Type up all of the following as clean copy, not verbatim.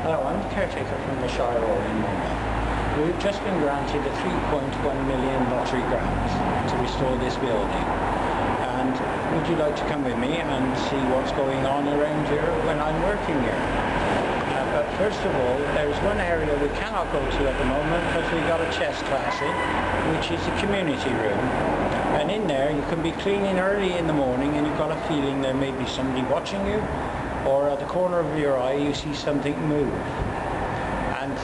Hello, I'm the caretaker from the Shire Hall in Monmouth. We've just been granted a 3.1 million lottery grant to restore this building. And would you like to come with me and see what's going on around here when I'm working here? But first of all, there's one area we cannot go to at the moment because we've got a chess class in, which is the community room. And in there you can be cleaning early in the morning and you've got a feeling there may be somebody watching you, or at the corner of your eye you see something move, and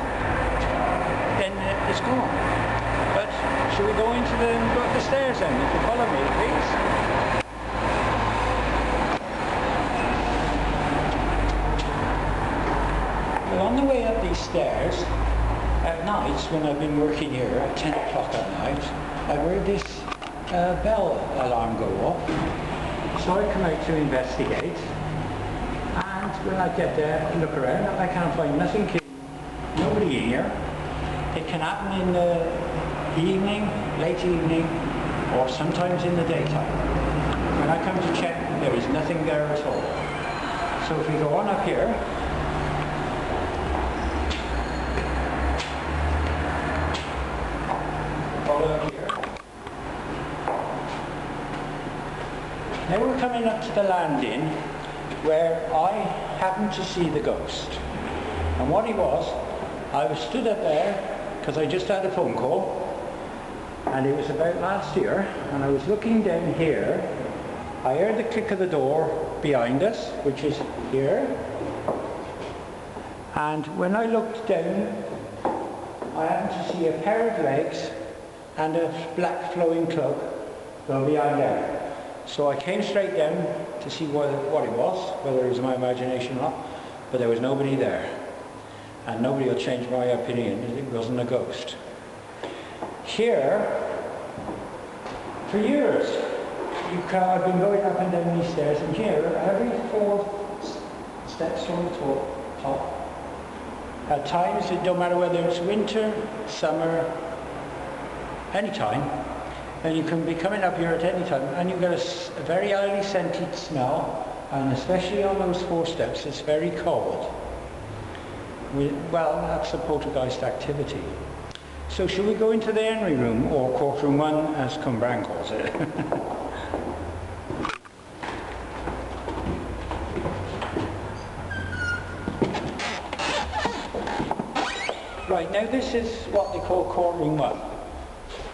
then it's gone. But should we go go up the stairs then? If you follow me, please. Well, on the way up these stairs, at nights when I've been working here at 10 o'clock at night, I've heard this bell alarm go off, so I come out to investigate. And when I get there and look around, I can't find nothing, nobody in here. It can happen in the evening, late evening, or sometimes in the daytime. When I come to check, there is nothing there at all. So if we go on up here, follow up here. Now we're coming up to the landing where I happened to see the ghost. And what he was, I was stood up there because I just had a phone call, and it was about last year, and I was looking down here. I heard the click of the door behind us, which is here, and when I looked down, I happened to see a pair of legs and a black flowing cloak go behind there. So I came straight down to see what it was, whether it was my imagination or not, but there was nobody there. And nobody will change my opinion, it wasn't a ghost. Here, for years, I've been going up and down these stairs, and here, every 4 steps from the top, at times, it don't matter whether it's winter, summer, any time, and you can be coming up here at any time, and you get a very highly scented smell, and especially on those 4 steps, it's very cold. Well, that's a poltergeist activity. So shall we go into the Henry room, or courtroom 1, as Cumbran calls it? Right, now this is what they call courtroom 1.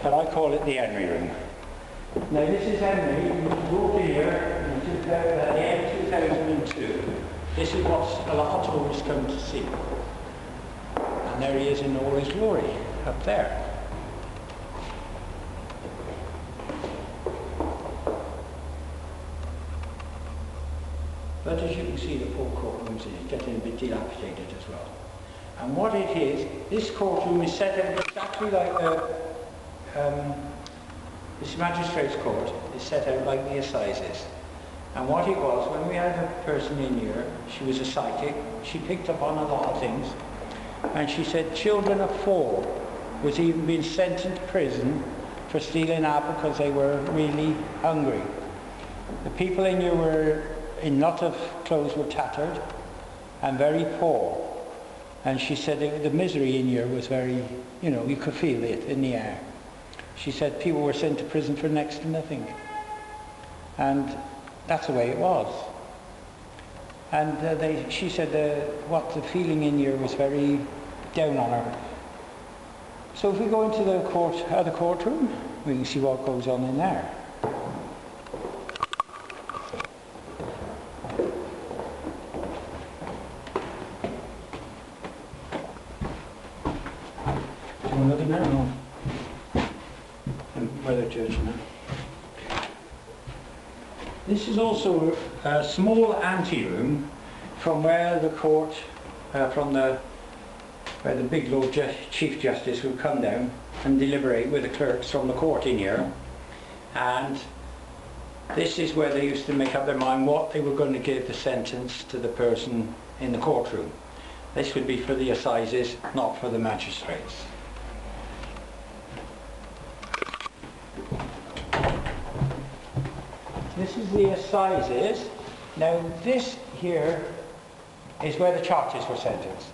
But I call it the Henry room. Now this is Henry, who walked in here at the end of 2002. This is what a lot of tourists come to see. And there he is in all his glory, up there. But as you can see, the 4 courtrooms are getting a bit dilapidated as well. And what it is, this courtroom is set up exactly like this magistrate's court is set out like the assizes. And what it was, when we had a person in here, she was a psychic, she picked up on a lot of things, and she said children of 4 was even being sent into prison for stealing apple because they were really hungry. The people in here were in lot of clothes were tattered and very poor. And she said the misery in here was very, you could feel it in the air. She said people were sent to prison for next to nothing. And that's the way it was. And she said what the feeling in here was very down on her. So if we go into the other courtroom, we can see what goes on in there. Do you want another now? No. Weather judge now. This is also a small ante-room from where the court, where the big Lord Chief Justice would come down and deliberate with the clerks from the court in here. And this is where they used to make up their mind what they were going to give the sentence to the person in the courtroom. This would be for the assizes, not for the magistrates. This is the assizes. Now this here is where the charges were sentenced.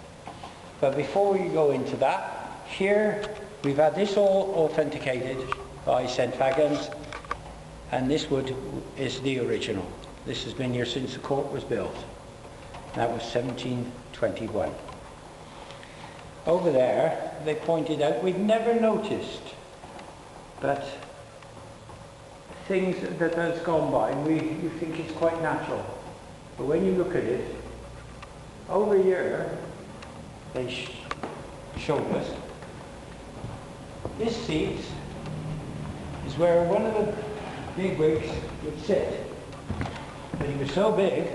But before we go into that, here we've had this all authenticated by St. Fagans, and this wood is the original. This has been here since the court was built. That was 1721. Over there, they pointed out, we've never noticed, but things that has gone by, and you think it's quite natural. But when you look at it, over here, they showed us, this seat is where one of the bigwigs would sit. But he was so big,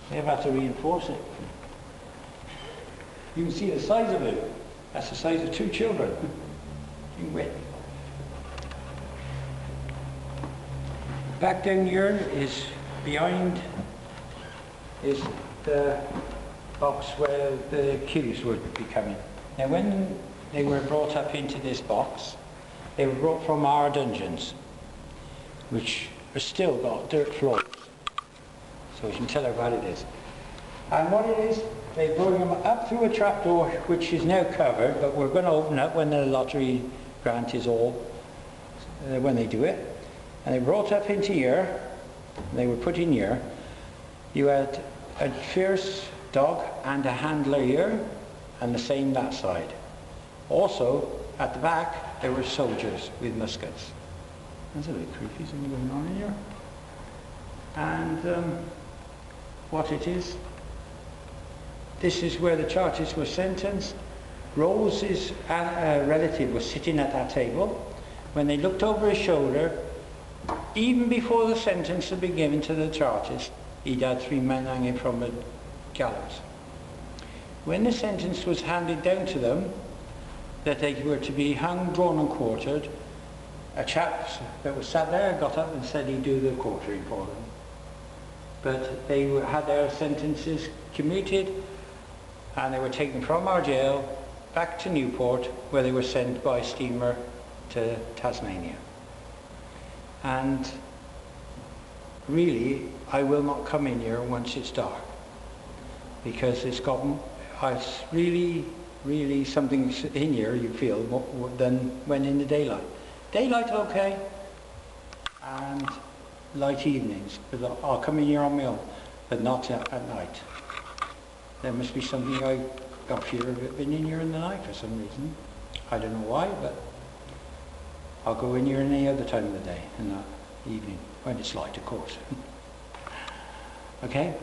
they've had to reinforce it. You can see the size of it. That's the size of 2 children in width. Back down here is behind is the box where the queues would be coming. Now when they were brought up into this box, they were brought from our dungeons, which are still got dirt floors. So you can tell how bad it is. And what it is, they bring them up through a trapdoor, which is now covered, but we're going to open up when the lottery grant is all, when they do it. And they brought up into here, they were put in here. You had a fierce dog and a handler here, and the same that side. Also, at the back, there were soldiers with muskets. There's a bit creepy, something going on in here. And what it is, this is where the Chartists were sentenced. Rose's relative was sitting at that table. When they looked over his shoulder, even before the sentence had been given to the Chartists, he'd had 3 men hanging from the gallows. When the sentence was handed down to them, that they were to be hung, drawn and quartered, a chap that was sat there got up and said he'd do the quartering for them. But they had their sentences commuted, and they were taken from our jail back to Newport, where they were sent by steamer to Tasmania. And really, I will not come in here once it's dark, because it's really something in here you feel more than when in the daylight. Daylight okay, and light evenings, but I'll come in here on my own, but not at night. There must be something I got fear of it being in here in the night for some reason. I don't know why, but I'll go in here any other time of the day, in the evening, when it's light, of course. Okay?